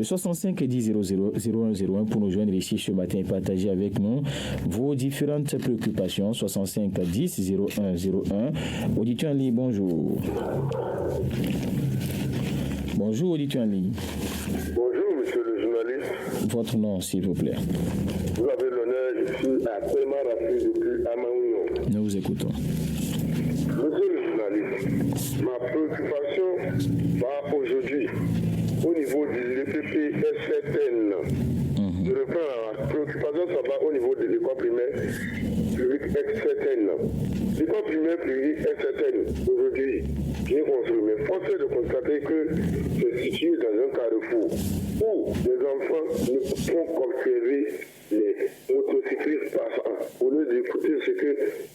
Le 65 10 00 0101 pour nous joindre ici ce matin et partager avec nous vos différentes préoccupations. 65 10 0101. Auditeur en ligne, bonjour. Bonjour, auditeur en ligne. Bonjour, monsieur le journaliste. Votre nom, s'il vous plaît. Vous avez l'honneur, je suis actuellement rappelé depuis Amaouno. Nous vous écoutons. Monsieur le journaliste, ma préoccupation va aujourd'hui au niveau du LPP est certaine. Je reprends la préoccupation, ça va au niveau de l'école primaire publique est certaine. L'école primaire publique est certaine. Aujourd'hui, j'ai construit, mais force est de constater que c'est situé dans un carrefour où les enfants ne font qu'observer les motocyclistes passant au lieu d'écouter ce que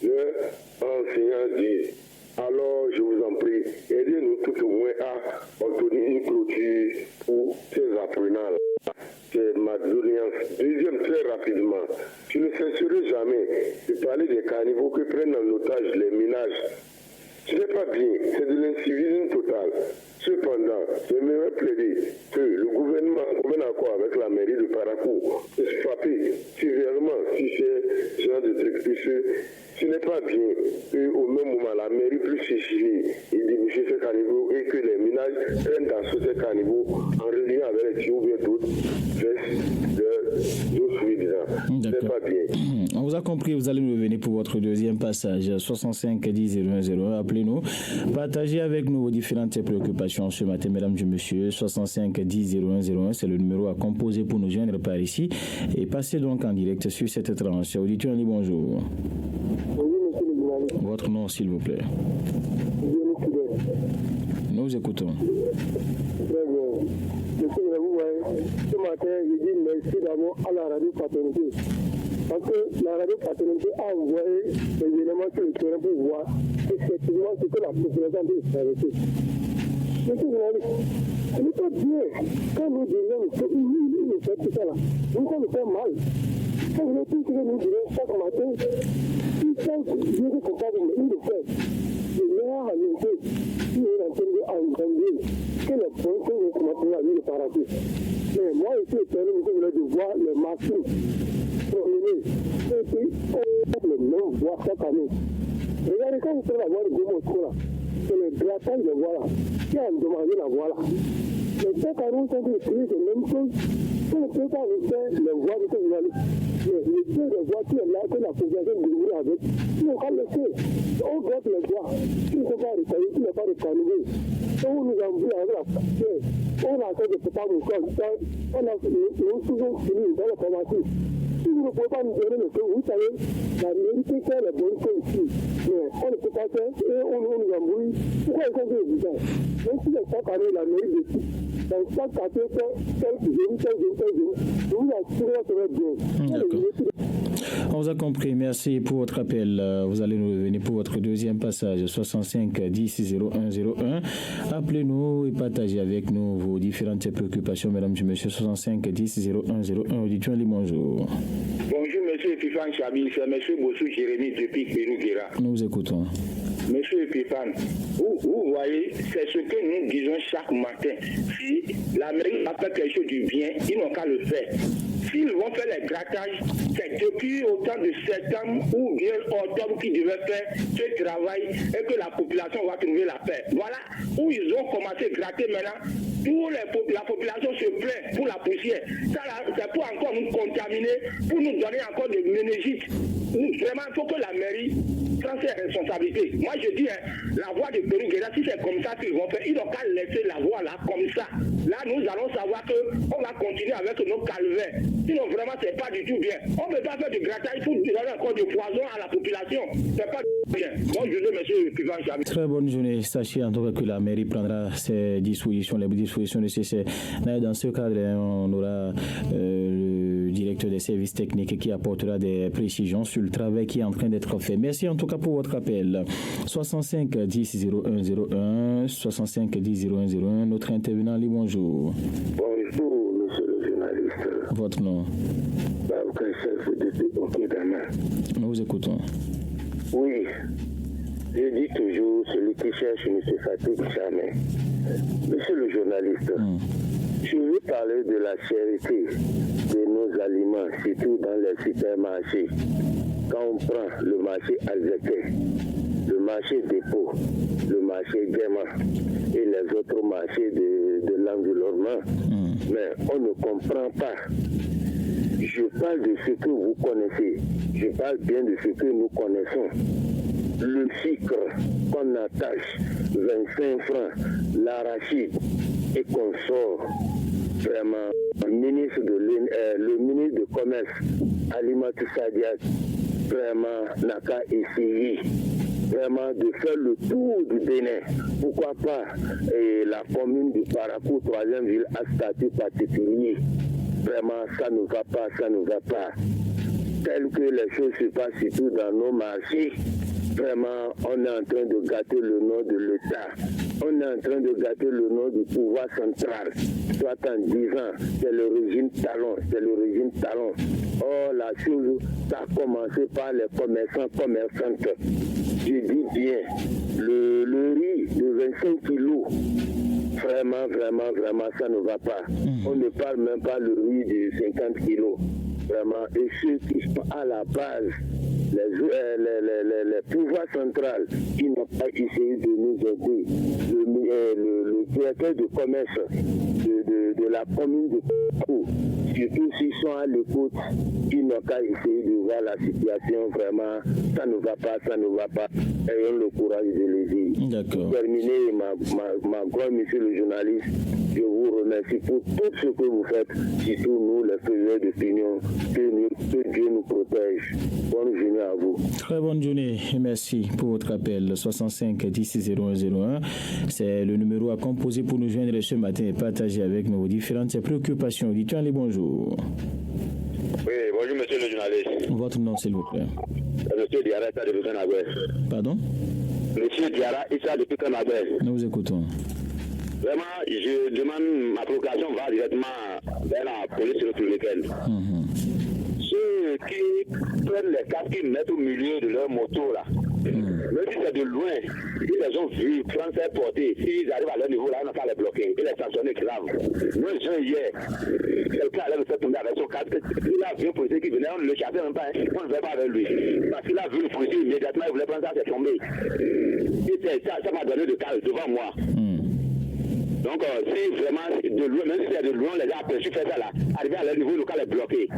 leurs enseignants disent. Alors, je vous en prie, aidez-nous tout au moins à obtenir une clôture pour ces apprenants-là. C'est ma doléance. Deuxième, très rapidement, je ne cesserai jamais de parler des carnivaux qui prennent en otage les ménages. Ce n'est pas bien, c'est de l'incivisme total. Cependant, j'aimerais plaider que le gouvernement, en accord avec la mairie de Parakou, puisse frapper sévèrement si c'est ce genre de trucs. Puisque ce n'est pas bien qu'au même moment, la mairie puisse s'échiller et déboucher ces caniveaux et que les ménages prennent dans ces caniveaux en reliant avec les tuyaux ou bien d'autres de l'eau fluide. Ce n'est pas bien. On vous a compris, vous allez nous revenir pour votre deuxième passage. 65 10 0101, appelez-nous. Partagez avec nous vos différentes préoccupations ce matin, mesdames et messieurs. 65 10 0101, c'est le numéro à composer pour nous joindre par ici. Et passez donc en direct sur cette tranche. Auditeur, bonjour. Bonjour, monsieur le journaliste. Votre nom, s'il vous plaît. Nous vous écoutons. Très bien. Monsieur, vous voyez, ce matin, je dis merci d'abord à la radio paternité. Parce que la radio paternité a envoyé des éléments sur le terrain pour voir effectivement ce que la population doit traverser. Monsieur le journaliste, ce n'est pas bien quand nous disons qu'il nous fait tout ça là. Nous, ça nous fait mal. Quand vous êtes tout ce que nous disons chaque matin, ils sont bien comptables, ils le font. Le meilleur à l'unité, il est en train d'engranger que les points que nous commençons à vivre par ici. Mais moi, ici, le terrain, je voulais de voir les machines promener. Et puis, on fait les mêmes voies chaque année. Regardez, quand vous prenez la voie de Gomo là, c'est le grattage de voie là qui a demandé la voie là. Mais chaque année, on peut utiliser les mêmes choses. Si on ne peut pas faire les voies de ce journaliste, mais le peu de voies qui est là, que la population débrouille avec, il faut pas le faire. On doit les voies. Il ne faut pas recailler, il ne faut pas recailler. On nous envoie avec la facture. On a fait des préparer au corps. On a souvent fini dans la formation. Si vous ne pouvez pas nous donner le feu, vous savez, la mairie peut faire les bonnes choses ici. Mais on ne peut pas faire et on nous embrouille. Pourquoi ils sont évidents? Même si chaque année, la mairie décide, dans chaque quartier, tel je vous assure que ça va bien. On vous a compris. Merci pour votre appel. Vous allez nous revenir pour votre deuxième passage. 65 10 0101. Appelez-nous et partagez avec nous vos différentes préoccupations, mesdames et messieurs. 65 10 0101. Auditeur, bonjour. Bonjour, monsieur Epiphan Chabil. C'est monsieur Bossou Jérémy depuis Pérou-Guéra. Nous vous écoutons. Monsieur Epiphan, vous voyez, c'est ce que nous disons chaque matin. Si la mairie a fait quelque chose du bien, ils n'ont qu'à le faire. S'ils vont faire les grattages, c'est depuis autant de septembre ou bien octobre qu'ils devaient faire ce travail et que la population va trouver la paix. Voilà où ils ont commencé à gratter maintenant. La population se plaint pour la poussière. Ça, c'est pour encore nous contaminer, pour nous donner encore des méningites. Vraiment, il faut que la mairie prenne ses responsabilités. Moi, je dis, la voie de Pérou-Guéra, si c'est comme ça qu'ils vont faire, ils n'ont qu'à laisser la voie là, comme ça. Là, nous allons savoir qu'on va continuer avec nos calvaires. Sinon, vraiment, c'est pas du tout bien. On ne peut pas faire du grattage pour donner encore du poison à la population. C'est pas bien. Bonne journée, monsieur Pivan Chami. Très bonne journée. Sachez en tout cas que la mairie prendra ses dispositions, les dispositions nécessaires. Dans ce cadre, on aura le directeur des services techniques qui apportera des précisions sur le travail qui est en train d'être fait. Merci en tout cas pour votre appel. 65 10 0101, 65 10 0101, notre intervenant, Ali, bonjour. Bonjour, monsieur le journaliste. Votre nom? Nous vous écoutons. Oui, je dis toujours, celui qui cherche ne se fatigue jamais. Monsieur le journaliste, Je veux parler de la cherté de nos aliments, surtout dans les supermarchés. Quand on prend le marché Alzeke, le marché Dépôt, le marché Guéma et les autres marchés de l'environnement, mais on ne comprend pas. Je parle de ce que vous connaissez. Je parle bien de ce que nous connaissons. Le sucre qu'on attache 25 francs, l'arachide et qu'on sort. Vraiment, le ministre de Commerce, Alimatu Sadiak, vraiment n'a qu'à essayer vraiment de faire le tour du Bénin. Pourquoi pas la commune de Parakou, 3e ville, à statut particulier. Vraiment, ça ne va pas, ça ne va pas. Tel que les choses se passent surtout dans nos marchés, vraiment, on est en train de gâter le nom de l'État. On est en train de gâter le nom du pouvoir central. Soit en disant, c'est le régime talon, c'est le régime talon. Oh, la chose, ça a commencé par les commerçantes. Je dis bien, le riz de 25 kilos, vraiment, ça ne va pas. On ne parle même pas le riz de 50 kilos. Vraiment, et ceux qui sont à la base, les pouvoirs centrales, qui n'ont pas essayé de nous aider. Le directeur de commerce de la commune de Parakou, surtout s'ils sont à l'écoute, ils n'ont qu'à essayer de voir la situation. Vraiment, ça ne va pas, ça ne va pas. Ayons le courage de le dire. D'accord. Pour terminer, ma grande monsieur le journaliste, je vous remercie pour tout ce que vous faites, surtout nous, les faiseurs d'opinion, que Dieu nous protège. Bonne journée à vous. Très bonne journée et merci pour votre appel. 65 10 0101, c'est le numéro à composer pour nous joindre ce matin et partager avec nous vos différentes préoccupations. Dites-moi les bonjour. Oui, bonjour monsieur le journaliste. Votre nom s'il vous plaît. Monsieur Diarra Issa depuis Kanagoué. Pardon? Monsieur Diarra Issa depuis Kanagoué. Nous vous écoutons. Vraiment, je demande, ma provocation va directement vers la police républicaine. Ceux qui prennent les casques, qui mettent au milieu de leur moto là, même si c'est de loin, ils les ont vus, prendre faire porter. S'ils arrivent à leur niveau là, on n'a pas les bloquer et les sanctionner grave. Nous, les gens hier, quelqu'un allait me faire tomber avec son casque. Il a vu un policier qui venait, on ne le chassait même pas, on ne va pas avec lui. Parce qu'il a vu le policier immédiatement, il voulait prendre ça, c'est tombé. Et ça m'a donné de calme devant moi. Donc, si vraiment, de loin, même si c'est de loin, les gens aperçus faire ça là, arriver à leur niveau, le cas est bloqué.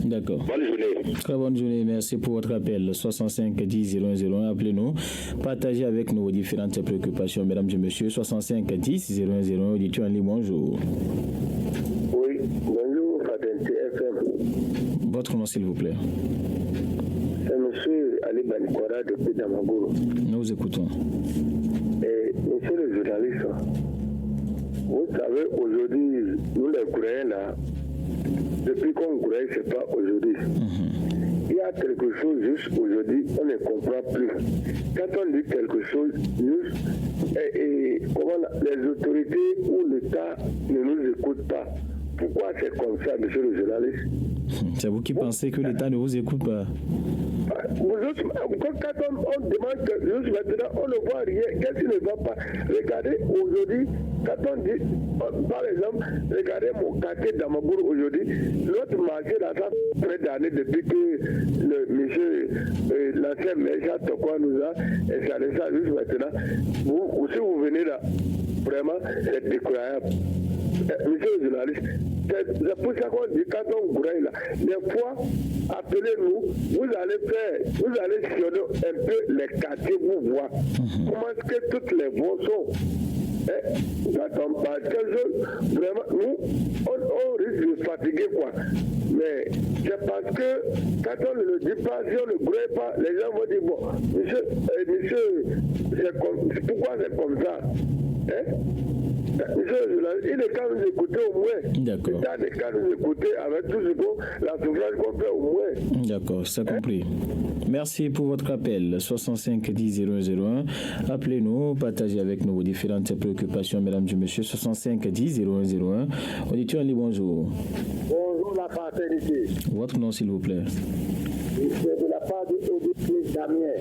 D'accord. Bonne journée. Très bonne journée. Merci pour votre appel. 65 10 0101. Appelez-nous. Partagez avec nous vos différentes préoccupations, mesdames et messieurs. 65 10 0101. Dites-vous en ligne, bonjour. Oui, bonjour, Fadente FM. Votre nom, s'il vous plaît. C'est monsieur Ali Banikora depuis Damagouro. Nous vous écoutons. Et monsieur le journaliste, vous savez, aujourd'hui, nous les Coréens là, depuis qu'on Coréen, c'est pas aujourd'hui. Il y a quelque chose juste aujourd'hui, on ne comprend plus. Quand on dit quelque chose juste, comment les autorités ou l'État ne nous écoutent pas. Pourquoi c'est comme ça, monsieur le journaliste? C'est vous qui pensez que l'État ne vous écoute pas? Quand on demande que juste maintenant, on ne voit rien. Qu'est-ce qui ne va pas? Regardez aujourd'hui, quand on dit, par exemple, regardez mon quartier d'Amagour aujourd'hui, notre marché là, ça fait près d'années depuis que le monsieur, l'ancien maire Tokwa nous a installé ça juste maintenant. Si vous venez là, vraiment, c'est décroyable. Monsieur le journaliste, c'est pour ça qu'on dit quand on grouille là, des fois, appelez-nous, vous allez sillonner un peu les quartiers, vous voir comment est-ce que toutes les voies sont. J'attends pas quelque chose, vraiment, nous, on risque de fatiguer quoi. Mais c'est parce que quand on ne le dit pas, si on ne grouille pas, les gens vont dire, bon, monsieur, pourquoi c'est comme ça? Il est qu'à nous écouter au moins. D'accord. Il est qu'à nous écouter avec tout ce qu'on, la souffrance qu'on fait au moins. D'accord, c'est compris. Merci pour votre appel. 65 10 0101. Appelez-nous, partagez avec nous vos différentes préoccupations, mesdames et messieurs. 65 10 0101. Auditeur, bonjour. Bonjour la fraternité. Votre nom, s'il vous plaît. C'est de la part de Odile Damien.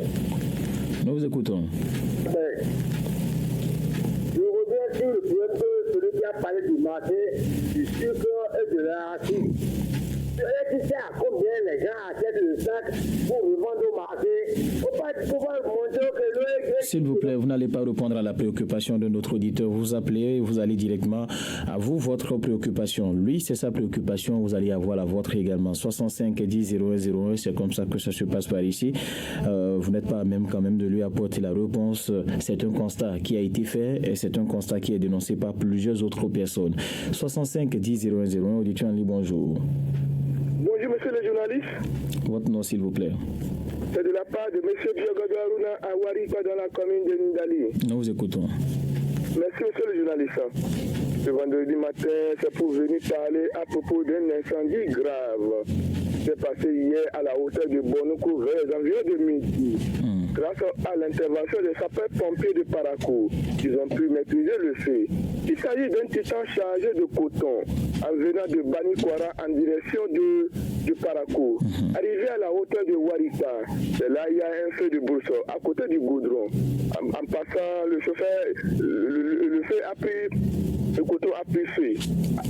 Nous vous écoutons. Je reviens sur le problème celui qui a parlé du marché, du sucre et de l'arachide. Tu sais à combien les gens achètent le sac pour revendre au marché. S'il vous plaît, vous n'allez pas répondre à la préoccupation de notre auditeur. Vous appelez, vous allez directement à vous, votre préoccupation. Lui, c'est sa préoccupation, vous allez avoir la vôtre également. 65 10 0101, c'est comme ça que ça se passe par ici. Vous n'êtes pas même quand même de lui apporter la réponse. C'est un constat qui a été fait et c'est un constat qui est dénoncé par plusieurs autres personnes. 65 10 0101, auditeur en ligne, bonjour. Bonjour, monsieur le journaliste. Votre nom, s'il vous plaît. C'est de la part de monsieur Diogodo Aruna à Warikwa dans la commune de Ndali. Nous vous écoutons. Merci, monsieur le journaliste. Ce vendredi matin, c'est pour venir parler à propos d'un incendie grave. C'est passé hier à la hauteur de Bonoukou vers les environs de midi. Grâce à l'intervention des sapeurs-pompiers de Parakou, ils ont pu maîtriser le feu. Il s'agit d'un titan chargé de coton en venant de Banikwara en direction de Parakou. Arrivé à la hauteur de Warika, c'est là il y a un feu de bourse à côté du goudron. En passant, le chauffeur, le feu a pris, le coton a pris feu.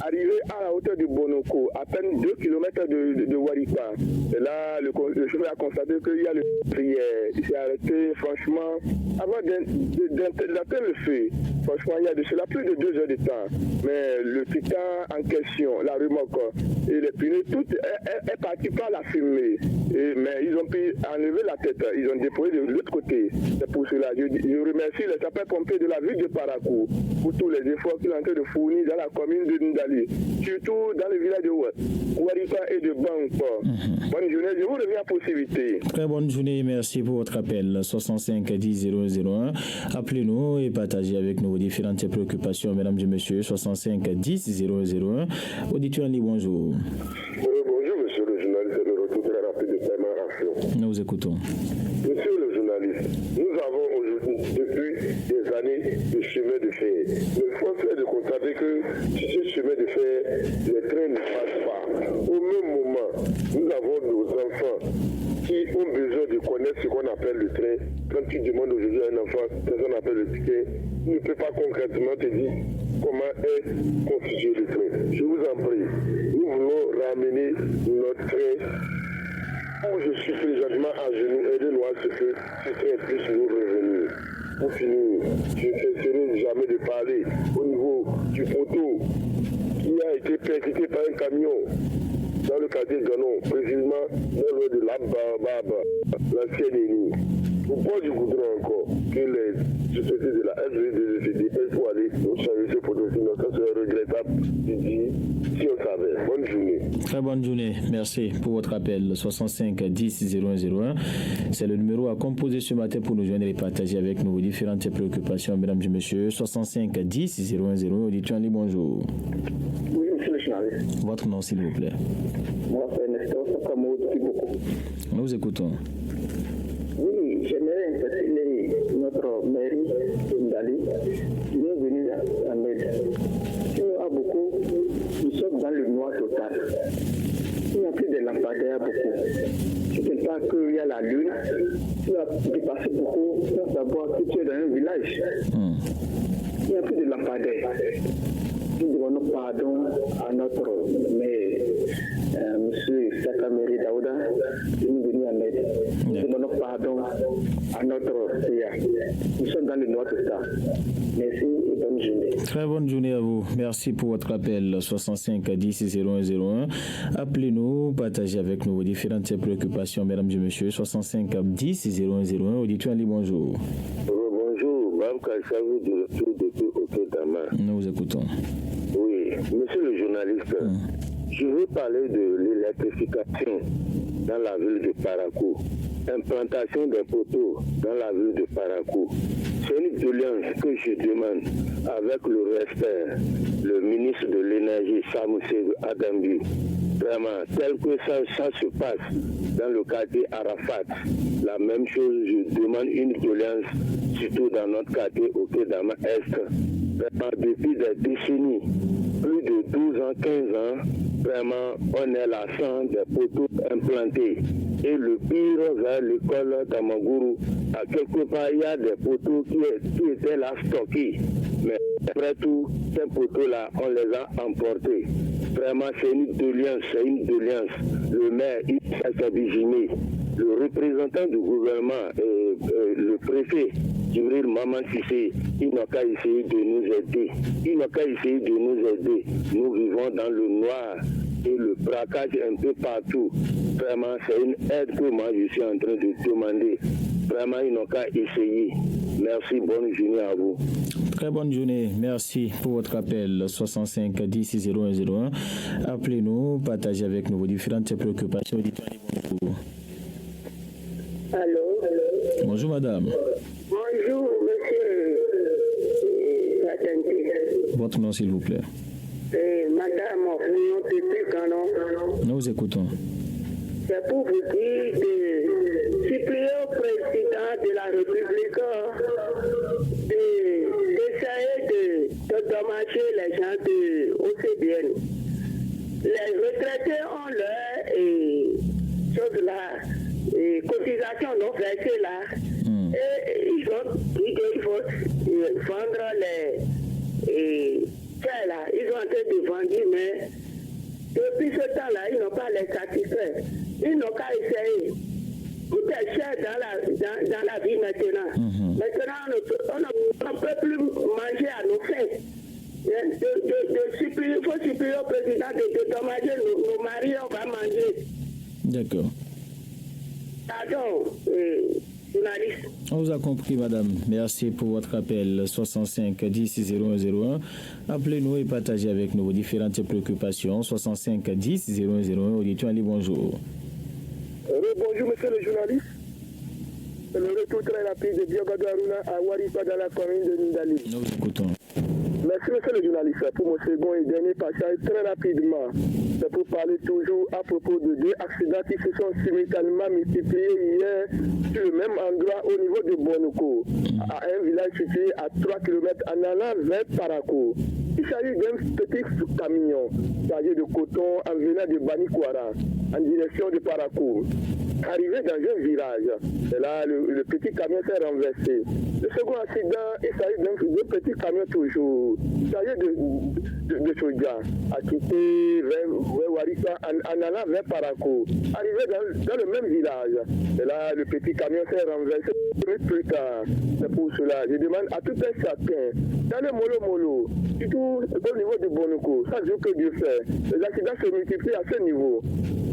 Arrivé à la hauteur de Bonoko, à peine 2 km de Warika, c'est là le chauffeur a constaté qu'il y a le prière. Il s'est arrêté, franchement, avant d'atteindre le feu. Franchement, il y a de cela plus de 2 heures de temps. Mais le titan en question, la remorque et les pneus, tout est parti par la fumée. Mais ils ont pu enlever la tête. Ils ont déposé de l'autre côté. C'est pour cela. Je remercie les sapeurs-pompiers de la ville de Parakou pour tous les efforts qu'ils ont en train de fournir dans la commune de Ndali. Surtout dans le village de Warika et de Bangkok. Bonne journée. Je vous reviens à possibilité. Très bonne journée. Merci pour votre appel. 65 10 001. Appelez-nous et partagez avec nous vos différentes préoccupations, mesdames et messieurs. 65 10 001. Auditeur en ligne, bonjour. Bonjour, monsieur le journaliste. Le retour très rapide de Paiement Action. Nous vous écoutons. Monsieur le journaliste, nous avons aujourd'hui, depuis des années, le chemin de fer. Mais force est de constater que sur ce chemin de fer, les trains ne passent pas. Au même moment, nous avons nos enfants qui ont besoin de connaître ce qu'on appelle le train. Quand tu demandes aujourd'hui à un enfant ce qu'on appelle le ticket, il ne peut pas concrètement te dire comment est constitué le train. Je vous en prie, nous voulons ramener notre train où je suis présentement à genoux, aidez-nous à ce que ce train puisse nous revenir. Pour finir, je ne cesserai jamais de parler au niveau du poteau qui a été percuté par un camion dans le quartier de Ganon, précisément dans le de l'Abba, l'ancienne ennemie. Au bord du goudron encore, que les sociétés de la FGDCD pour aller au service poteau, sinon ça serait regrettable de dire si on savait. Bonne journée. Très bonne journée. Merci pour votre appel. 65 10 0101. C'est le numéro à composer ce matin pour nous joindre et partager avec nous vos différentes préoccupations, mesdames et messieurs. 65 10 0101. Auditeur en ligne, bonjour. Oui, monsieur le journaliste. Votre nom, s'il vous plaît. Moi, c'est Nestor Sakamo depuis beaucoup. Nous vous écoutons. Oui, j'aimerais interpeller notre mairie de Ndali qui nous est venue en aide. Nous, à beaucoup, nous sommes dans le noir total. Il n'y a plus de lampadaires beaucoup. Je ne sais pas qu'il y a la lune. Tu as dépassé beaucoup sans savoir que tu es dans un village. Il n'y a plus de lampadaires. Nous demandons pardon à notre maire, M. Sakameri Daouda, qui nous est venu en aide. Nous demandons pardon à notre CA. Nous sommes dans le noir total. Merci et bonne journée. Très bonne journée à vous. Merci pour votre appel. 65 10 0101. Appelez-nous, partagez avec nous vos différentes préoccupations, mesdames et messieurs. 65 10 0101. Auditeur en ligne, bonjour. Bonjour, Mme Kachavi du retour depuis Okedama. Nous vous écoutons. Oui, monsieur le journaliste, je veux parler de l'électrification dans la ville de Parakou. Implantation des poteaux dans la ville de Parakou. C'est une doléance que je demande avec le respect, le ministre de l'énergie, Samoussev Adambi. Vraiment, tel que ça se passe dans le quartier Arafat. La même chose, je demande une doléance, surtout dans notre quartier au Kedama Est. Vraiment, depuis des décennies, plus de 12 ans, 15 ans, vraiment, on est là sans des poteaux implantés. Et le pire, vers l'école d'Amaguru, à quelque part, il y a des poteaux qui étaient là stockés. Mais Après tout, ces poteaux-là, on les a emportés. Vraiment, c'est une doléance. Le maire, il s'est vigilé. Le représentant du gouvernement, le préfet, Djibril Maman Sissé, il n'a qu'à essayer de nous aider. Nous vivons dans le noir et le braquage un peu partout. Vraiment, c'est une aide que moi je suis en train de demander. Vraiment, ils n'ont qu'à essayer. Merci, bonne journée à vous. Très bonne journée. Merci pour votre appel 65 10 0101. Appelez-nous, partagez avec nous vos différentes préoccupations. Bonjour. Allô? Bonjour madame. Bonjour monsieur. Votre nom s'il vous plaît. Madame, Nous vous écoutons. c'est pour vous dire de supplier au président de la République d'essayer de dommager les gens de OCBN. Les retraités ont leur chose là, cotisation non versée là, et ils ont dit qu'il faut vendre les faits là. Ils ont en train de vendre, mais depuis ce temps-là, ils n'ont pas les satisfaits. Ils n'ont qu'à essayer. Tout est cher dans la vie maintenant. Maintenant, on ne peut plus manger à nos faits. Il faut supplier au président de dommager nos maris, on va manger. D'accord. Pardon, journaliste. On vous a compris, madame. Merci pour votre appel 65 10 0101. Appelez-nous et partagez avec nous vos différentes préoccupations. 65 10 0101. Auditeur Ali, bonjour. Bonjour, monsieur le journaliste. Le retour très rapide de Biogado Aruna à Waripa dans la commune de Nindali. Nous vous écoutons. Merci, monsieur le journaliste, pour mon second et dernier passage très rapidement. C'est pour parler toujours à propos de deux accidents qui se sont simultanément multipliés hier sur le même endroit au niveau de Bonoko, à un village situé à 3 km en allant vers Parakou. Il s'agit d'un petit camion chargé de coton en venant de Banikwara en direction de Parakou. Arrivé dans un virage, et là le petit camion s'est renversé. Le second accident, il s'agit d'un petit camion toujours chargé de soja à quitter vers Warissa en allant vers Parakou. Arrivé dans le même village, et là le petit camion s'est renversé plus tard. C'est pour cela, je demande à tout un chacun, dans le Molo, surtout au niveau de Bonoko, ça joue que Dieu fait. Les accidents se multiplient à ce niveau.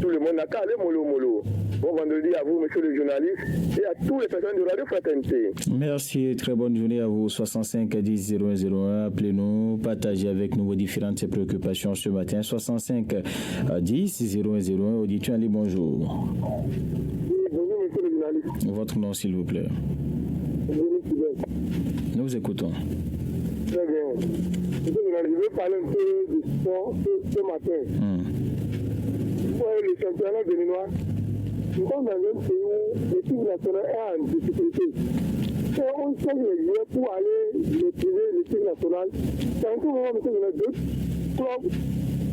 Tout le monde n'a qu'à aller Molo. Bon vendredi à vous, monsieur le journaliste, et à tous les personnes de Radio Fraternité. Merci, très bonne journée à vous. 65 10 0101. Appelez-nous, partagez avec nous vos différentes préoccupations ce matin. 65 10 0101. Auditeur Ali, bonjour. Oui, bonjour, monsieur le journaliste. Votre nom, s'il vous plaît. Nous vous écoutons. Très bien. Monsieur le journaliste, je veux parler un peu du sport ce matin. Vous voyez, le championnat béninois, nous sommes dans un pays où l'équipe nationale est en difficulté. Si on cherche les joueurs pour aller maîtriser l'équipe nationale, c'est un tout moment, monsieur le journaliste, d'autres clubs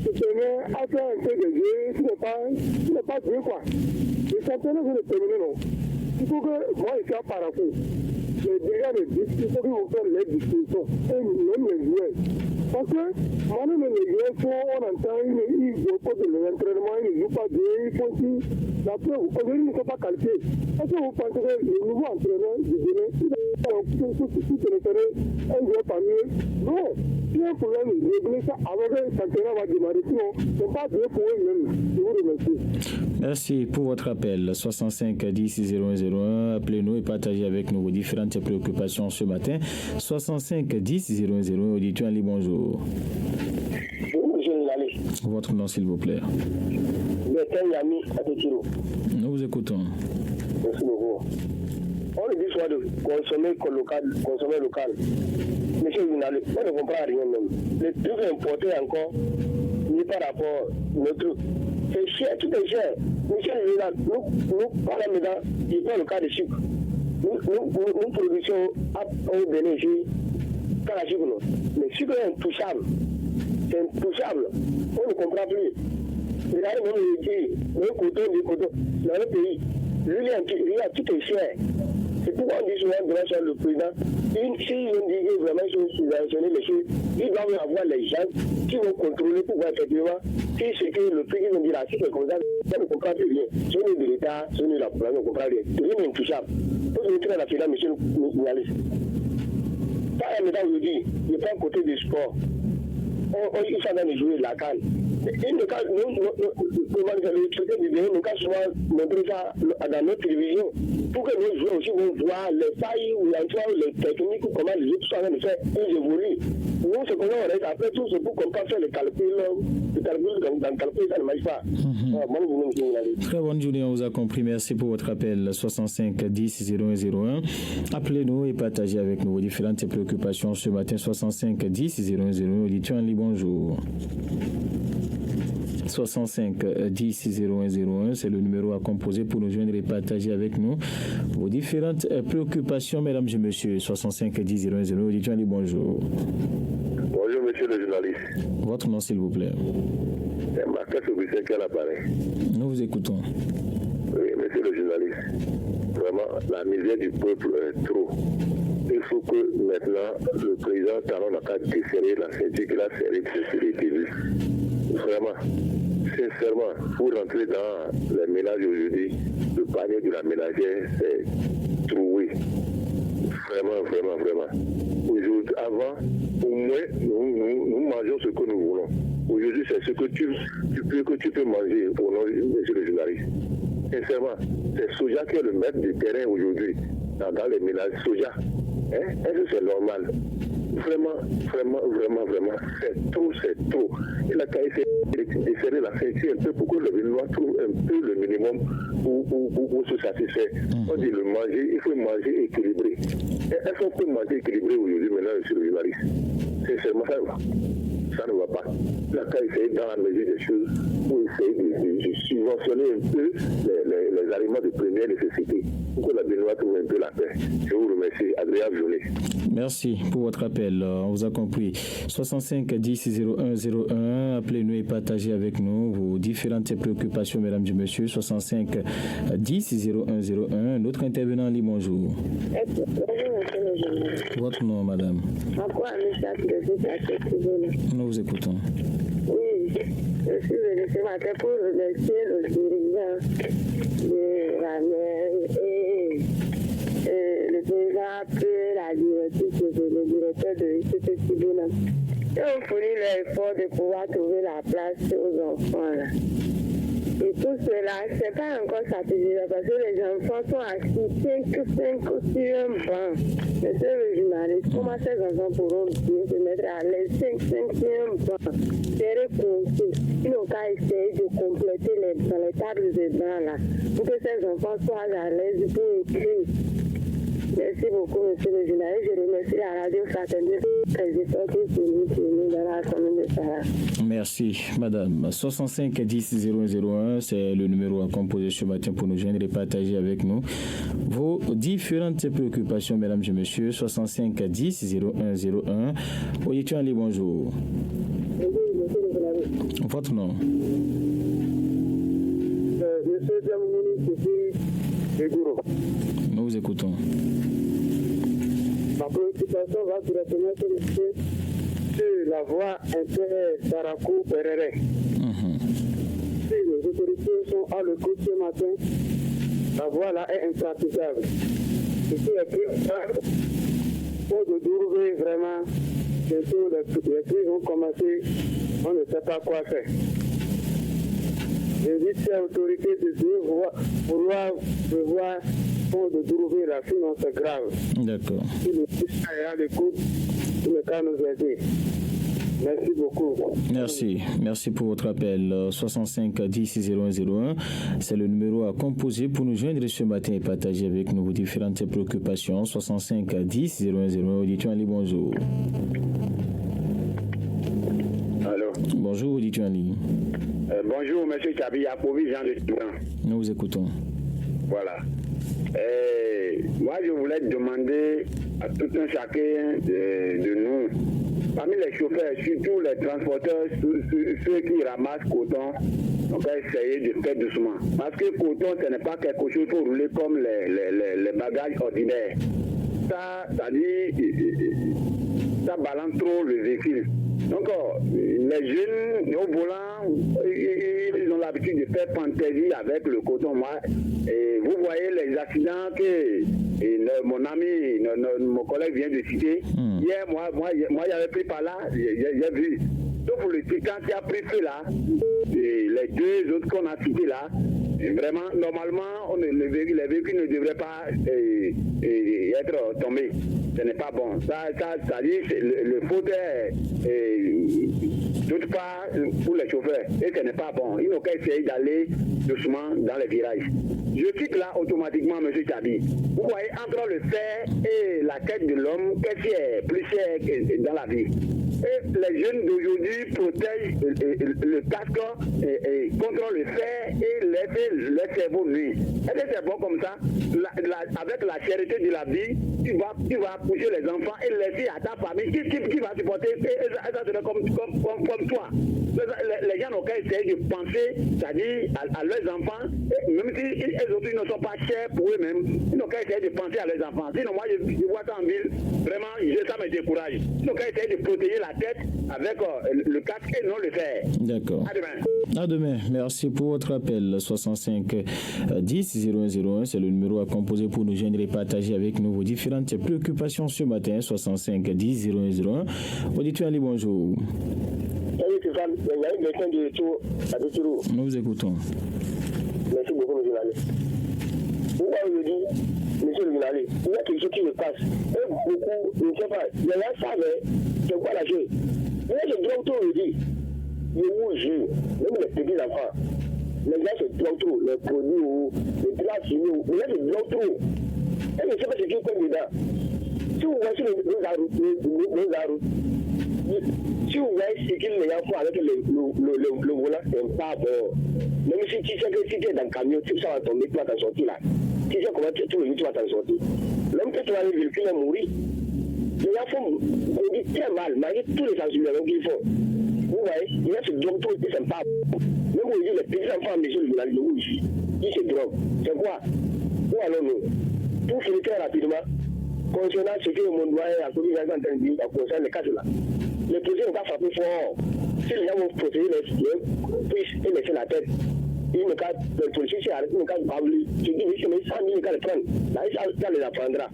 se tenaient à faire un peu de jeu, ce n'est pas bien quoi. Le championnat vient de terminer, non. Il faut que, moi, je suis à Parakou. Les dégâts de disques, il faut qu'ils vont faire les dispositions, et même les joueurs. Parce que, moi-même, les joueurs, on entend, ils jouent pas de l'entraînement, ils ne jouent pas bien, ils font aussi la preuve. Aujourd'hui, ils ne sont pas qualifiés. Est-ce que vous pensez que le nouveau entraîneur du Bénin, il va sélectionner un joueur parmi eux? Non. Il y a un problème, régler ça avant que le championnat va démarrer. Sinon, ce n'est pas bien pour eux-mêmes. Je vous remercie. Merci pour votre appel. 65 10 0101. Appelez-nous et partagez avec nous vos différentes préoccupations ce matin. 65 10 0101. Auditeur Ali, bonjour. Votre nom, s'il vous plaît. Nous vous écoutons. Merci beaucoup. On dit soit de consommer local. Monsieur le journaliste, on ne comprend rien même. Le truc importé encore, ni par rapport à notre. C'est cher, tout est cher. Monsieur le journaliste, nous parlons maintenant, il prend le cas de sucre. Nous produisons au Bénin ici, pas la sucre, non. Le sucre est intouchable. C'est intouchable. On ne comprend plus. Regardez même le coton, dans le pays. Lui, tout est cher. C'est pourquoi on dit souvent devant le président, s'ils ont dit que vraiment ils sont subventionnés les choses, ils doivent avoir les gens qui vont contrôler pour voir effectivement si ce que le prix qu'ils ont dit là, si c'est comme ça ne comprend plus rien. Si on est de l'État, si on est de la population, on ne comprend rien. Rien n'est intouchable. Pour se mettre dans la finale, monsieur le journaliste. Par un État aujourd'hui, je prends côté du sport. Ils sont en train de jouer la canne. Nous, comment dire, le traité du Bénin, nous avons souvent montré ça dans notre télévision pour que nos joueurs aussi vont voir les failles ou les techniques ou comment les autres sont en train de faire, ils évoluent. Nous, ce qu'on a reste après tout, c'est pour qu'on puisse faire les calculs dans le calcul, ça ne marche pas. Très bonne journée, on vous a compris. Merci pour votre appel. 65 10 0101. Appelez-nous et partagez avec nous vos différentes préoccupations ce matin. 65 10 0101. Auditeur en ligne, bonjour. 65 10 0101, c'est le numéro à composer pour nous joindre et partager avec nous vos différentes préoccupations, mesdames et messieurs. 65 10 0101, auditeur en ligne, bonjour. Bonjour, monsieur le journaliste. Votre nom, s'il vous plaît. C'est Marcus Augustin qui a l'appareil. Nous vous écoutons. Oui, monsieur le journaliste. Vraiment, la misère du peuple est trop. Il faut que maintenant, le président Talon n'a qu'à desserrer la ceinture qu'il a serrée sur les TV. Vraiment, sincèrement, pour rentrer dans les ménages aujourd'hui, le panier de la ménagère, c'est troué. Vraiment. Aujourd'hui, avant, au moins, nous mangeons ce que nous voulons. Aujourd'hui, c'est ce que tu peux manger au nom de monsieur le journaliste. Sincèrement, c'est Soja qui est le maître du terrain aujourd'hui, dans les ménages. Soja. Est-ce que c'est normal? Vraiment, c'est trop. Il a qu'à essayer de serrer la ceinture un peu pour que le Béninois trouve un peu le minimum pour se satisfaire. On dit le manger, il faut manger équilibré. Est-ce qu'on peut manger équilibré aujourd'hui maintenant sur le journaliste? Sincèrement, ça ne va pas. Il a qu'à essayer dans la mesure des choses pour essayer de subventionner un peu les aliments de première nécessité pour que la Béninois trouve un peu la paix. Je vous remercie. Agréable journée. Merci pour votre appel. On vous a compris. 65 10 0101. Appelez-nous et partagez avec nous vos différentes préoccupations, mesdames et messieurs. 65 10 0101. Notre intervenant en ligne, bonjour. Bonjour, monsieur le journaliste. Votre nom, madame? Encore un message de vous. Nous vous écoutons. Oui, je suis venu ce matin pour remercier le dirigeant de la mairie et le président et la directrice, le directeur de l'ICT Tibuna. Ils ont fourni l'effort de pouvoir trouver la place aux enfants là. Et tout cela, c'est pas encore satisfaisant parce que les enfants sont assis 5 sur un banc. Monsieur le journaliste, comment ces enfants pourront bien se mettre à l'aise 5 sur un banc? C'est réconcile. Ils n'ont qu'à essayer de compléter dans les tables de banc là pour que ces enfants soient à l'aise pour écrire. Merci beaucoup, monsieur le journaliste. Je remercie la radio Fraternité Président qui est nous dans la commune de Sarah. Merci, madame. 65 10 001, c'est le numéro à composer ce matin pour nous joindre et partager avec nous vos différentes préoccupations, mesdames et messieurs. 65 10 0101. Auditeur en ligne, bonjour. Votre nom? Monsieur Diamouni, c'est Gouro. Nous vous écoutons. Ma préoccupation va directement sur la voie inter-Sarakou-Perere. Si les autorités sont à l'écoute ce matin, la voie là est impraticable. Ici, pour de Dourouvé, vraiment, bientôt les prix vont commencer, on ne sait pas quoi faire. J'invite ces autorités de vouloir prevoir pour de trouver la finance grave. D'accord. Si le fiscal est à l'écoute, il ne peut nous aider. Merci beaucoup. Merci pour votre appel. 65 10 0101, c'est le numéro à composer pour nous joindre ce matin et partager avec nous vos différentes préoccupations. 65 10 0101, auditeur en ligne, bonjour. Allô. Bonjour, auditeur en ligne. Bonjour, monsieur Chabi Yacobi, Jean de Touran. Nous vous écoutons. Voilà. Moi, je voulais demander à tout un chacun de nous, parmi les chauffeurs, surtout les transporteurs, ceux qui ramassent coton, on va essayer de faire doucement. Parce que coton, ce n'est pas quelque chose pour rouler comme les bagages ordinaires. Ça balance trop le véhicule. Donc, les jeunes au volant, ils ont l'habitude de faire fantaisie avec le coton. Et vous voyez les accidents que mon ami, mon collègue vient de citer. Hier, moi j'avais pris par là, j'ai vu. Donc, pour le titan qui a pris feu là, et les deux autres qu'on a cités là, vraiment, normalement, les véhicules ne devraient pas être tombés. Ce n'est pas bon. Ça dit, le faute est d'autre part pour les chauffeurs. Et ce n'est pas bon. Ils n'ont qu'à essayer d'aller doucement dans les virages. Je quitte là automatiquement, M. Tchabi. Vous voyez, entre le fer et la tête de l'homme, qu'est-ce qui est plus cher dans la vie? Et les jeunes d'aujourd'hui protègent le casque contre le fer et laissent le cerveau nuit. Est-ce que c'est bon comme ça? Avec la cherté de la vie, tu vas pousser les enfants et laisser à ta famille qui va supporter ça serait comme toi. Les gens n'ont qu'à essayer de penser, c'est-à-dire à leurs enfants, et même si les autres ne sont pas chers pour eux-mêmes, ils n'ont qu'à essayer de penser à leurs enfants. Sinon, moi, je vois ça en ville, vraiment, ça me décourage. Ils n'ont qu'à essayer de protéger la tête avec le casque et non le fer. D'accord. À demain. À demain. Merci pour votre appel. 65 10 0101, c'est le numéro à composer pour nous joindre et partager avec nous vos différentes préoccupations ce matin. 65 10 0101. Auditeur Ali, bonjour. Salut Stéphane, il y a une question de tout à Touturu. Nous vous écoutons. Merci beaucoup, monsieur Nalé. Pourquoi aujourd'hui, monsieur le journaliste, il y a quelque chose qui se passe. Et beaucoup, je ne sais pas, les gens savent c'est quoi la chose. Mais je dois tout le dire. Je vous jure, même les petits enfants, les gens se droguent trop, les produits ou les plats finis, les gens se droguent trop. Et je ne sais pas ce qu'ils font dedans. Si vous voyez nos arômes, si vous voyez ce qu'ils les font avec le volant, c'est pas bon. Même si tu sais que si tu es dans le camion, tu vas tomber, tu vas t'en sortir là. Tu sais comment tu vas t'en sortir. Même que tu vas aller véhicule et mourir. Les gens font très mal, malgré tous les sensibilisations qu'ils font. Vous voyez, il y a ce drogue tout et c'est pas bon. Même aujourd'hui, les petits enfants en maison, ils se droguent. C'est quoi? Où allons-nous? Pour finir très rapidement, concernant ce que le monde doit être à cause de la concernant les cas là. Les policiers n'ont pas frappé fort. Si les gens vont protéger les puissent et laisser la tête, les policiers s'arrêtent, ils n'ont qu'à parler. Je dis, mais 100 000, ils n'ont qu'à les prendre. Là, ça les apprendra.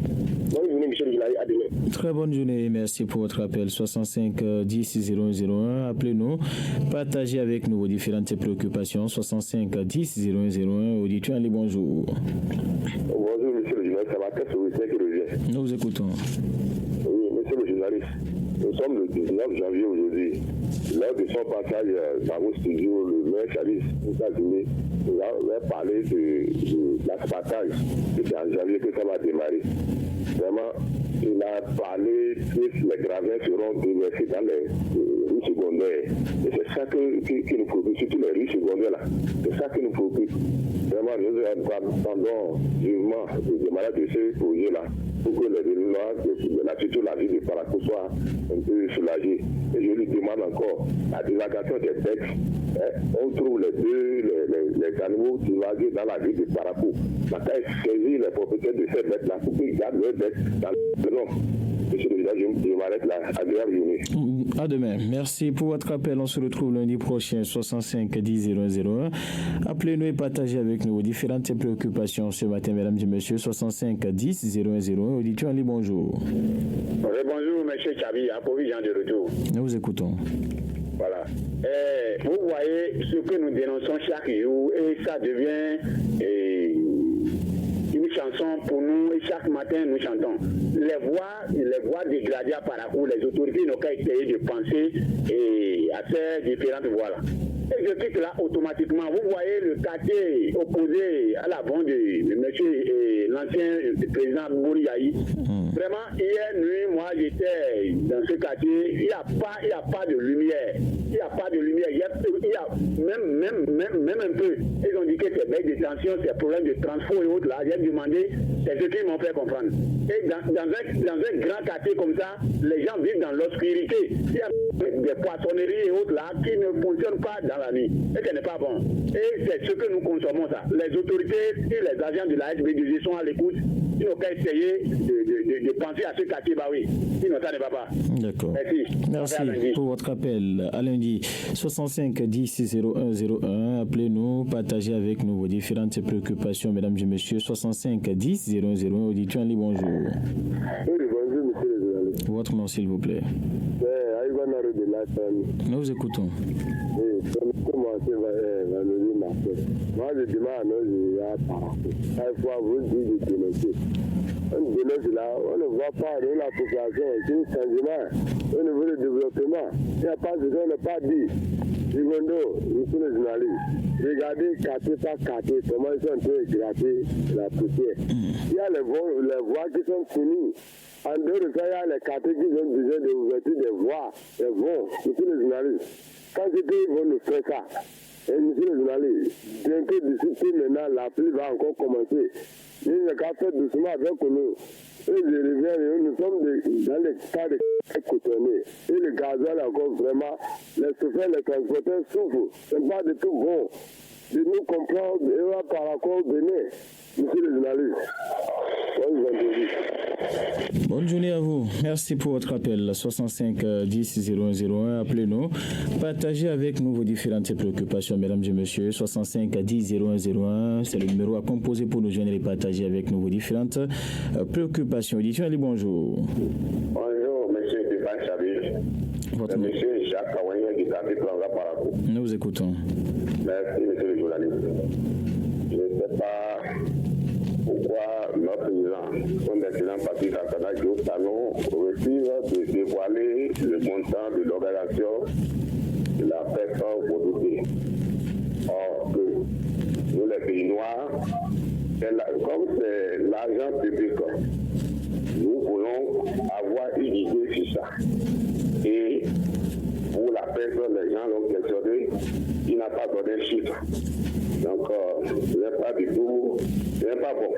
Bonne journée, monsieur le journaliste. À demain. Très bonne journée. Merci pour votre appel. 65 10 0101. Appelez-nous. Partagez avec nous vos différentes préoccupations. 65 10 0101. Auditeur Ali, bonjour. Bonjour, monsieur le journaliste. Ça va être ce week-end qui revient. Nous vous écoutons. Oui, monsieur le journaliste. Nous sommes le 19 janvier aujourd'hui. Lors de son passage dans vos studios, le maire Chavis Moussa-Zimé nous a parlé de l'asphaltage. C'est en janvier que ça va démarrer. Vraiment, il a parlé que les gravins seront déversés dans les rues secondaires. Et c'est ça qui nous préoccupe, surtout les rues secondaires là. C'est ça qui nous préoccupe. Vraiment, nous attendons vivement de démarrer de ce projet-là pour que surtout la vie de Parakou soit un peu soulagée. Et je lui demande encore la divagation des bêtes. On trouve les animaux qui vaguent dans la ville de Parakou. La taille saisit les propriétaires de ces bêtes-là pour qu'ils gardent leurs bêtes dans le nom. Monsieur le président, je m'arrête là. Agréable journée. À demain. Merci pour votre appel. On se retrouve lundi prochain, 65 10 001. Appelez-nous et partagez avec nous vos différentes préoccupations ce matin, mesdames et messieurs. 65 10 001. Auditeur Ali, bonjour. Bonjour, monsieur Tchabi. Approvi Jean de retour. Nous vous écoutons. Voilà. Vous voyez ce que nous dénonçons chaque jour et ça devient une chanson pour nous et chaque matin nous chantons. Les voix dégradées à Parakou, les autorités n'ont qu'à essayer de penser à ces différentes voix-là. et je quitte là automatiquement. Vous voyez le quartier opposé à l'avant de monsieur l'ancien président Bouriaï. Vraiment, hier nuit, moi j'étais dans ce quartier, il n'y a pas de lumière. Il n'y a pas de lumière. Il y a même un peu. Ils ont dit que c'est baisse de tension, c'est problème de transport et autres là. J'ai demandé, c'est ce qu'ils m'ont fait comprendre. Et dans un grand quartier comme ça, les gens vivent dans l'obscurité. Il y a des poissonneries et autres là qui ne fonctionnent pas dans la nuit. Et ce n'est pas bon. Et c'est ce que nous consommons ça. Les autorités et les agents de la SBDG sont à l'écoute. Ils n'ont qu'à essayer de penser à ce quartier, bah oui. Sinon, ça ne va pas. D'accord. Merci pour votre appel. À lundi, 65 10 01 01. Appelez-nous, partagez avec nous vos différentes préoccupations, mesdames et messieurs. 65 10 01 01. Auditeur en ligne, bonjour. Oui, bonjour, monsieur le journaliste. Votre nom, s'il vous plaît. C'est Aïwan Aro de la famille. Nous vous écoutons. Oui, comment c'est Valérie Marcel. Moi, je demande à nos gens par rapport. Il faut vous dire de dénoncer. On dénonce là, on ne voit pas de la population, c'est un changement au niveau du développement. Il n'y a pas de on n'a pas dit. Secondo, monsieur le journaliste, regardez quartier par quartier, comment ils sont en train de gratter la poussière. Il y a les voies qui sont finies. En dehors de ça, il y a les quartiers qui ont besoin de l'ouverture des voies, des voies. Monsieur le journaliste, quand ces pays vont nous faire ça, et monsieur le journaliste, bientôt d'ici maintenant, la pluie va encore commencer. Il n'y a qu'à faire doucement avec nous. Et je reviens, nous sommes dans les cas de cotonner. Et le gasoil encore vraiment, les chauffeurs, les transporteurs souffrent. Ce n'est pas du tout bon. De nous comprendre par rapport au Bénin. Monsieur le journaliste. Bonne journée à vous. Merci pour votre appel. 65 10 01 01. Appelez-nous. Partagez avec nous vos différentes préoccupations, mesdames et messieurs. 65 10 01 01. C'est le numéro à composer pour nous joindre et partager avec nous vos différentes préoccupations. Édition Ali, bonjour. Bonjour, monsieur Stéphane Chabir. Votre nom. Monsieur Jacques Kawanya qui t'habite dans la Parakou. Nous vous écoutons. Merci, monsieur le journaliste. Je ne sais pas pourquoi notre président, son excellent parti Kakana Diop Talon, refuse de dévoiler le montant de l'organisation de la personne redoutée. Or, que nous, les pays noirs, comme c'est l'argent public, nous voulons avoir une idée sur ça. Et pour la personne, les gens l'ont questionné, il n'a pas donné de chiffre. Donc, ce n'est pas du tout, ce n'est pas bon.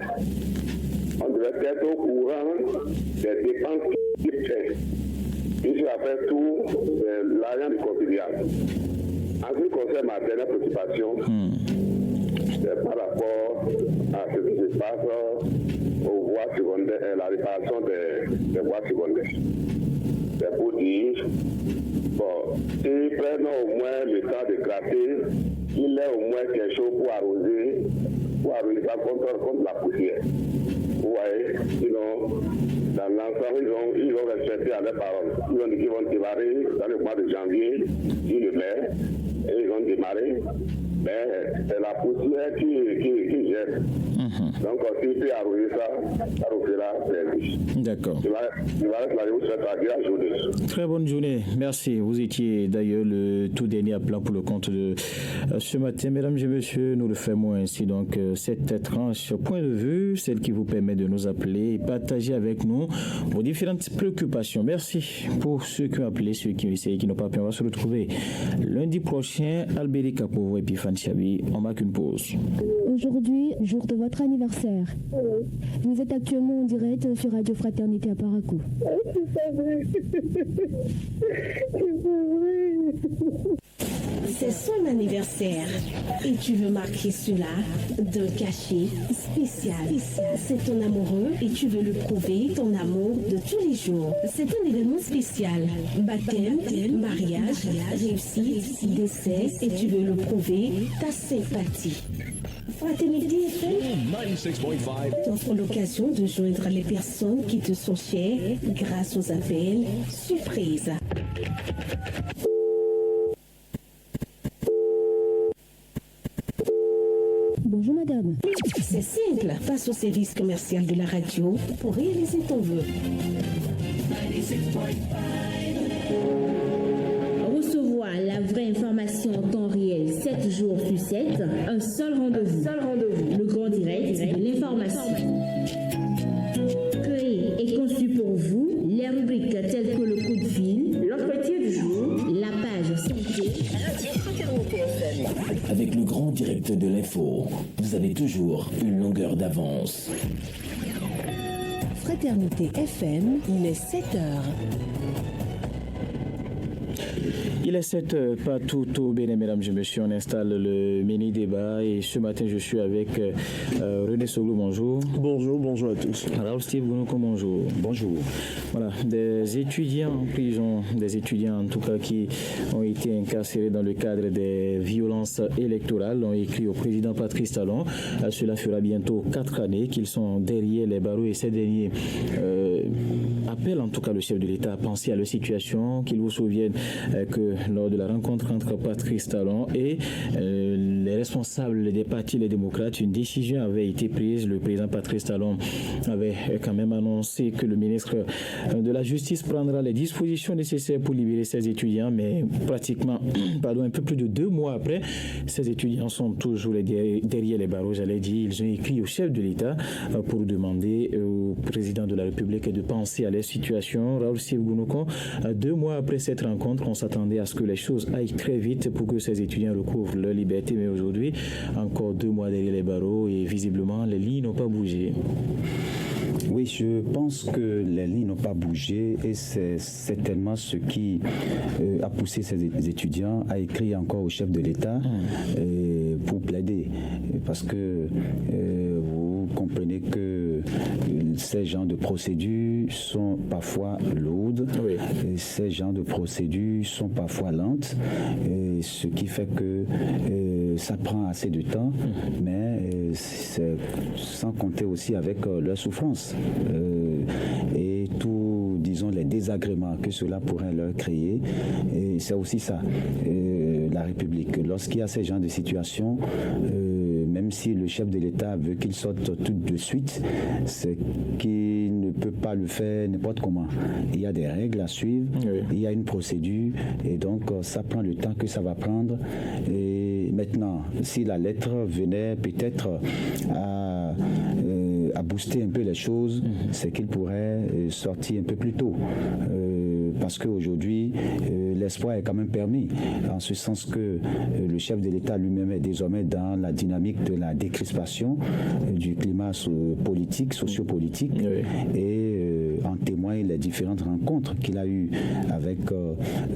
On devrait être au courant des dépenses qu'il fait. Ici, après tout, l'argent du contribuable. En ce qui concerne ma dernière préoccupation, c'est par rapport à ce qui se passe aux voies secondaires, la réparation des voies secondaires. C'est pour dire, bon, s'ils prennent au moins le temps de gratter, il est au moins quelque chose pour arroser ça contre la poussière. Vous voyez, sinon, dans l'ensemble, ils ont respecté à leur parole. Ils ont dit qu'ils vont démarrer dans le mois de janvier, si le maire, et ils ont démarré. Mais c'est la poussière qui gêne. Donc, si tu as arrosé ça refera service. D'accord. Je vais vous souhaiter une agréable journée. Très bonne journée. Merci. Vous étiez d'ailleurs le tout dernier appelant pour le compte de ce matin. Mesdames et messieurs, nous le faisons ainsi. Donc, cette tranche point de vue, celle qui vous permet de nous appeler et partager avec nous vos différentes préoccupations. Merci pour ceux qui ont appelé, ceux qui ont essayé, qui n'ont pas pu. On va se retrouver lundi prochain. Albéric Kapovo et Pifan Chabi. On marque une pause. Aujourd'hui, jour de votre anniversaire. Vous êtes actuellement en direct sur Radio Fraternité à Parakou. C'est vrai. C'est son anniversaire et tu veux marquer cela d'un cachet spécial. C'est ton amoureux et tu veux lui prouver ton amour de tous les jours. C'est un événement spécial. Baptême, mariage, réussite, décès et tu veux lui prouver ta sympathie. Fraternité FM t'offre l'occasion de joindre les personnes qui te sont chères grâce aux appels surprises. Bonjour madame. C'est simple, passe au service commercial de la radio pour réaliser ton vœu. Recevoir la vraie information en temps réel 7 jours sur 7. Un seul rendez-vous. Le grand direct de l'information. Créé et conçu pour vous, les rubriques telles que le coup de fil, l'entretien du jour, la page santé. Avec le grand direct de l'info, vous avez toujours une longueur d'avance. Fraternité FM, il est 7h. Il est 7h, pas tout bien, mesdames et messieurs. On installe le mini-débat et ce matin, je suis avec René Soglou, bonjour. Bonjour à tous. Raoul Steve Gounouko, bonjour. Bonjour. Voilà, des étudiants en prison, des étudiants en tout cas qui ont été incarcérés dans le cadre des violences électorales ont écrit au président Patrice Talon. Cela fera bientôt 4 années qu'ils sont derrière les barreaux et ces derniers appellent en tout cas le chef de l'État à penser à leur situation, qu'il vous souvienne que lors de la rencontre entre Patrice Talon et les responsables des partis les démocrates, une décision avait été prise. Le président Patrice Talon avait quand même annoncé que le ministre de la Justice prendra les dispositions nécessaires pour libérer ces étudiants, mais pratiquement un peu plus de 2 mois après, ces étudiants sont toujours derrière les barreaux. J'allais dire, ils ont écrit au chef de l'État pour demander au président de la République de penser à leur situation. Raoul Steve Gounouko, 2 mois après cette rencontre, on s'attendait à ce que les choses aillent très vite pour que ces étudiants recouvrent leur liberté, mais aujourd'hui, encore 2 mois derrière les barreaux et visiblement, les lignes n'ont pas bougé. Oui, je pense que les lignes n'ont pas bougé et c'est certainement ce qui a poussé ces étudiants à écrire encore au chef de l'État pour plaider. Parce que vous comprenez que ces genres de procédures sont parfois lourdes, et ces genres de procédures sont parfois lentes, et ce qui fait que ça prend assez de temps, mais c'est sans compter aussi avec leur souffrance et tout, disons, les désagréments que cela pourrait leur créer. Et c'est aussi ça, la République. Lorsqu'il y a ces genres de situations, même si le chef de l'État veut qu'il sorte tout de suite, c'est qu'il ne peut pas le faire n'importe comment. Il y a des règles à suivre, il y a une procédure, et donc ça prend le temps que ça va prendre. Et maintenant, si la lettre venait peut-être à booster un peu les choses, c'est qu'il pourrait sortir un peu plus tôt. Parce qu'aujourd'hui, l'espoir est quand même permis, en ce sens que le chef de l'État lui-même est désormais dans la dynamique de la décrispation du climat politique, sociopolitique, et en témoignent les différentes rencontres qu'il a eues avec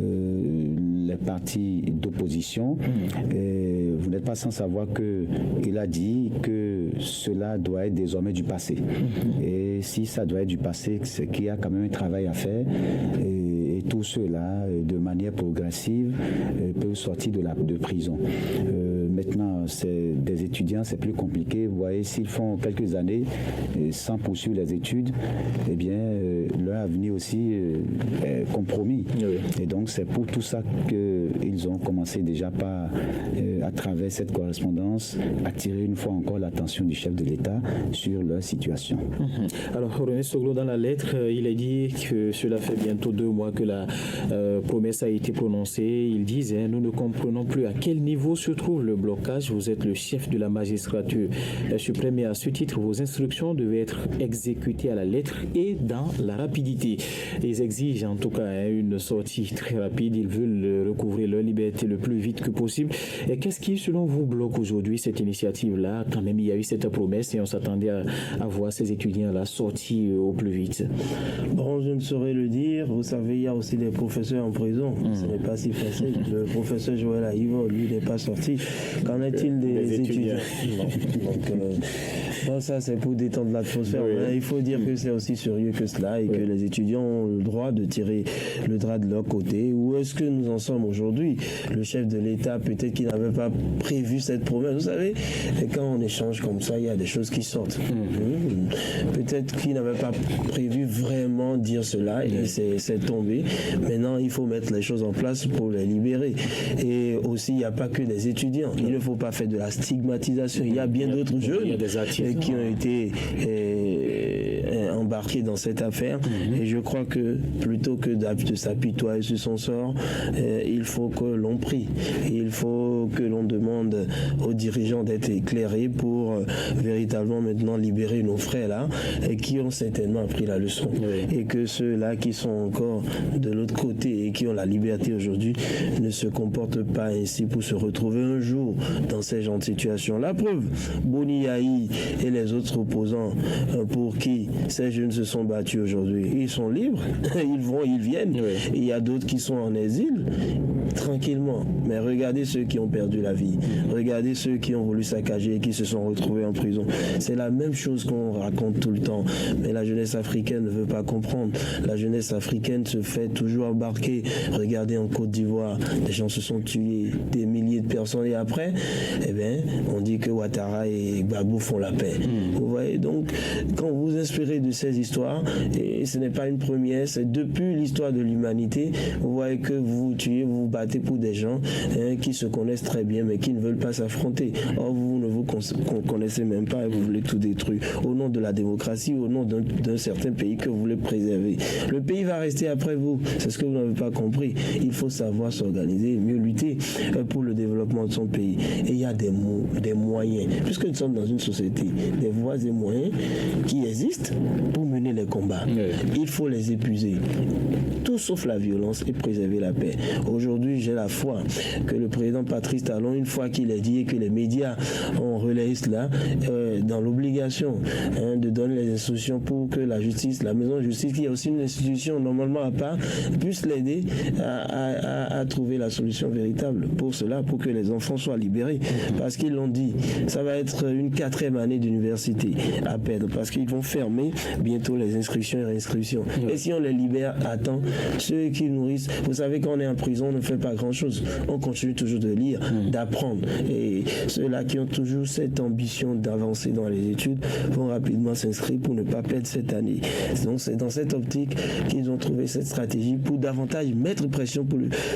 les partis d'opposition. Et vous n'êtes pas sans savoir qu'il a dit que cela doit être désormais du passé. Et si ça doit être du passé, c'est qu'il y a quand même un travail à faire. Et tout cela, de manière progressive, peut sortir de prison. Maintenant, c'est des étudiants, c'est plus compliqué. Vous voyez, s'ils font quelques années sans poursuivre les études, eh bien, leur avenir aussi est compromis. Et donc, c'est pour tout ça qu'ils ont commencé déjà par, à travers cette correspondance, attirer une fois encore l'attention du chef de l'État sur leur situation. Alors, René Soglou, dans la lettre, il est dit que cela fait bientôt 2 mois que la promesse a été prononcée. Ils disent, nous ne comprenons plus à quel niveau se trouve le blocage. Vous êtes le chef de la magistrature suprême et à ce titre, vos instructions devaient être exécutées à la lettre et dans la rapidité. Ils exigent en tout cas une sortie très rapide. Ils veulent recouvrir leur liberté le plus vite que possible. Et qu'est-ce qui, selon vous, bloque aujourd'hui cette initiative-là? Quand même, il y a eu cette promesse et on s'attendait à voir ces étudiants-là sortis au plus vite. Bon, je ne saurais le dire. Vous savez, il y a aussi des professeurs en prison. Ce n'est pas si facile. Le professeur Joël Aïvo, lui, n'est pas sorti. Qu'en est-il des étudiants? Donc, ça, c'est pour détendre l'atmosphère. Mais il faut dire que c'est aussi sérieux que cela et que les étudiants ont le droit de tirer le drap de leur côté. Où est-ce que nous en sommes aujourd'hui? Le chef de l'État, peut-être qu'il n'avait pas prévu cette promesse. Vous savez, quand on échange comme ça, il y a des choses qui sortent. Peut-être qu'il n'avait pas prévu vraiment dire cela et c'est tombé. Maintenant, il faut mettre les choses en place pour les libérer. Et aussi, il n'y a pas que des étudiants. Il ne faut pas faire de la stigmatisation. Il y a bien d'autres jeunes qui ont été embarqué dans cette affaire. Et je crois que plutôt que de s'apitoyer sur son sort, il faut que l'on prie. Il faut que l'on demande aux dirigeants d'être éclairés pour véritablement maintenant libérer nos frères là, qui ont certainement appris la leçon. Et que ceux-là qui sont encore de l'autre côté et qui ont la liberté aujourd'hui ne se comportent pas ainsi pour se retrouver un jour dans ces genres de situations. La preuve, Boni Yahi et les autres opposants pour qui ces jeunes se sont battus aujourd'hui, ils sont libres, ils viennent. Il y a d'autres qui sont en exil, tranquillement. Mais regardez ceux qui ont perdu la vie. Regardez ceux qui ont voulu saccager et qui se sont retrouvés en prison. C'est la même chose qu'on raconte tout le temps. Mais la jeunesse africaine ne veut pas comprendre. La jeunesse africaine se fait toujours embarquer. Regardez en Côte d'Ivoire, des gens se sont tués, des milliers de personnes. Et après, on dit que Ouattara et Gbagbo font la paix. Vous voyez, donc, quand vous vous inspirez de ces histoires, et ce n'est pas une première, c'est depuis l'histoire de l'humanité, vous voyez que vous tuez, vous battez pour des gens qui se connaissent très bien, mais qui ne veulent pas s'affronter. Or, vous ne vous connaissez même pas et vous voulez tout détruire. Au nom de la démocratie, au nom d'un certain pays que vous voulez préserver. Le pays va rester après vous. C'est ce que vous n'avez pas compris. Il faut savoir s'organiser et mieux lutter pour le développement de son pays. Et il y a des moyens. Puisque nous sommes dans une société, des voies et moyens qui existent pour mener les combats. Il faut les épuiser. Tout sauf la violence et préserver la paix. Aujourd'hui, j'ai la foi que le président Patrice Talon, une fois qu'il a dit et que les médias ont relayé cela, dans l'obligation de donner les instructions pour que la justice, la maison de justice, qui est aussi une institution normalement à part, puisse l'aider à trouver la solution véritable pour cela, pour que les enfants soient libérés. Parce qu'ils l'ont dit, ça va être une 4e année d'université à perdre, parce qu'ils vont fermer bientôt les inscriptions et réinscriptions. Et si on les libère à temps, ceux qui nourrissent, vous savez, quand on est en prison, on ne fait pas grand-chose. On continue toujours de lire, d'apprendre. Et ceux-là qui ont toujours cette ambition d'avancer dans les études vont rapidement s'inscrire pour ne pas perdre cette année. Donc c'est dans cette optique qu'ils ont trouvé cette stratégie pour davantage mettre pression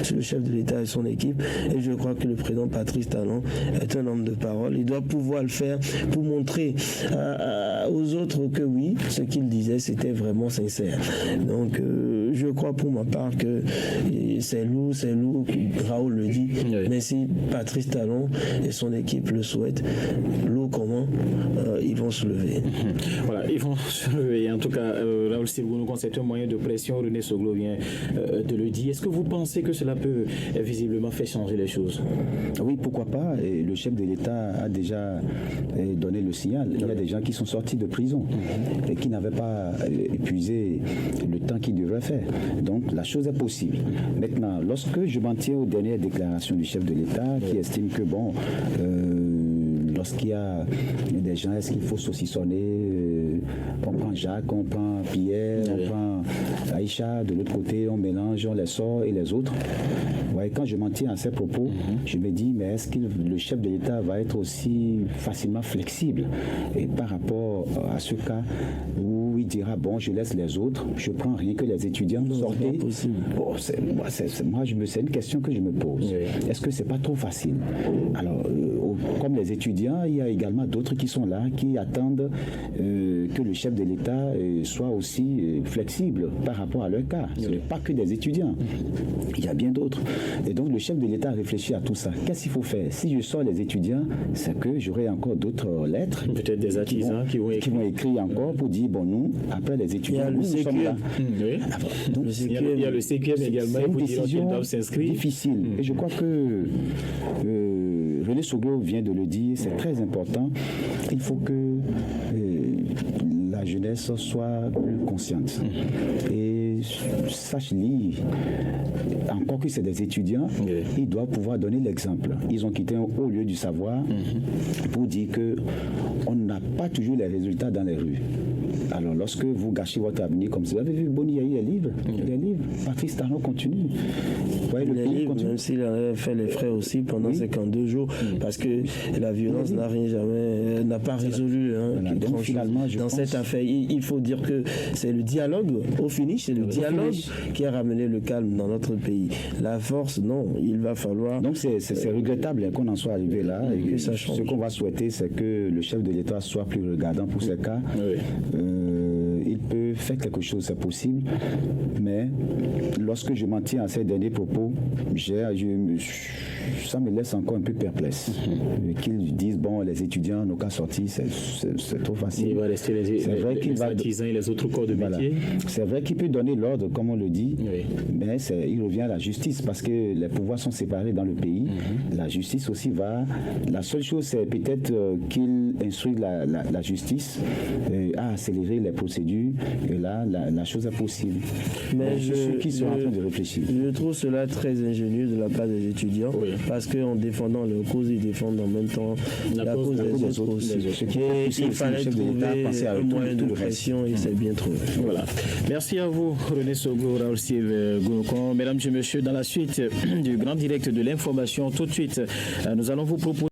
sur le chef de l'État et son équipe. Et je crois que le président Patrice Talon est un homme de parole. Il doit pouvoir le faire pour montrer aux autres que oui, ce qu'il disait, c'était vraiment sincère. Donc je crois pour ma part que c'est lourd, Raoul le dit, mais si Patrice Talon et son équipe le souhaitent, l'eau comment, ils vont se lever. Voilà, ils vont se lever. En tout cas, Raoul Sirgounou, c'est un moyen de pression, René Soglo vient de le dire. Est-ce que vous pensez que cela peut visiblement faire changer les choses? Oui, pourquoi pas. Et le chef de l'État a déjà donné le signal. Il y a des gens qui sont sortis de prison et qui n'avaient pas épuisé le temps qu'ils devraient faire. Donc la chose est possible. Maintenant, lorsque je m'en tiens aux dernières déclarations du chef de l'État qui estime que lorsqu'il y a des gens, est-ce qu'il faut saucissonner, on prend Jacques, on prend Pierre, on prend Aïcha, de l'autre côté on mélange, on les sort et les autres. Ouais, quand je m'en tiens à ces propos, je me dis, mais est-ce que le chef de l'État va être aussi facilement flexible et par rapport à ce cas où il dira, bon, je laisse les autres, je prends rien que les étudiants sortez. C'est une question que je me pose. Est-ce que c'est pas trop facile? Alors, comme les étudiants, il y a également d'autres qui sont là, qui attendent que le chef de l'État soit aussi flexible par rapport à leur cas. Ce n'est pas que des étudiants. Il y a bien d'autres. Et donc, le chef de l'État réfléchit à tout ça. Qu'est-ce qu'il faut faire? Si je sors les étudiants, c'est que j'aurai encore d'autres lettres. Peut-être des artisans qui vont écrire encore pour dire, bon, nous, après les étudiants, nous sommes là. Donc, il y a le CQM également. C'est une décision difficile. Et je crois que René Soglo vient de le dire, c'est très important. Il faut que la jeunesse soit plus consciente et sache lire. Encore que c'est des étudiants, ils doivent pouvoir donner l'exemple. Ils ont quitté un haut lieu du savoir pour dire qu'on n'a pas toujours les résultats dans les rues. Alors, lorsque vous gâchez votre avenir comme ça, vous avez vu Boni Yahi, les livres, Patrice Talon continue. Ouais, les livres, continue. Même s'il a fait les frais aussi pendant 52 jours, parce que la violence n'a pas résolu donc, finalement, dans cette affaire. Il faut dire que c'est le dialogue, au finish, c'est le dialogue qui a ramené le calme dans notre pays. La force, non, il va falloir... Donc c'est regrettable qu'on en soit arrivé là, et que ça change. Ce qu'on va souhaiter, c'est que le chef de l'État soit plus regardant pour ces cas. faire quelque chose, c'est possible, mais lorsque je m'en tiens à ces derniers propos, ça me laisse encore un peu perplexe. Qu'ils disent, bon, les étudiants n'ont qu'à sortir, c'est trop facile. Il va rester les artisans et les autres corps de métier. C'est vrai qu'il peut donner l'ordre, comme on le dit, mais il revient à la justice, parce que les pouvoirs sont séparés dans le pays. La justice aussi va... La seule chose, c'est peut-être qu'il instruit la justice à accélérer les procédures, et là, la chose est possible. Mais ceux qui sont en train de réfléchir. Je trouve cela très ingénieux de la part des étudiants, parce qu'en défendant leur cause, ils défendent en même temps la cause des autres aussi. Il fallait trouver un moyen de pression, et c'est bien trouvé. Voilà. Merci à vous, René Sogo, Raoul Steve Goukon. Mesdames et messieurs, dans la suite du grand direct de l'information, tout de suite, nous allons vous proposer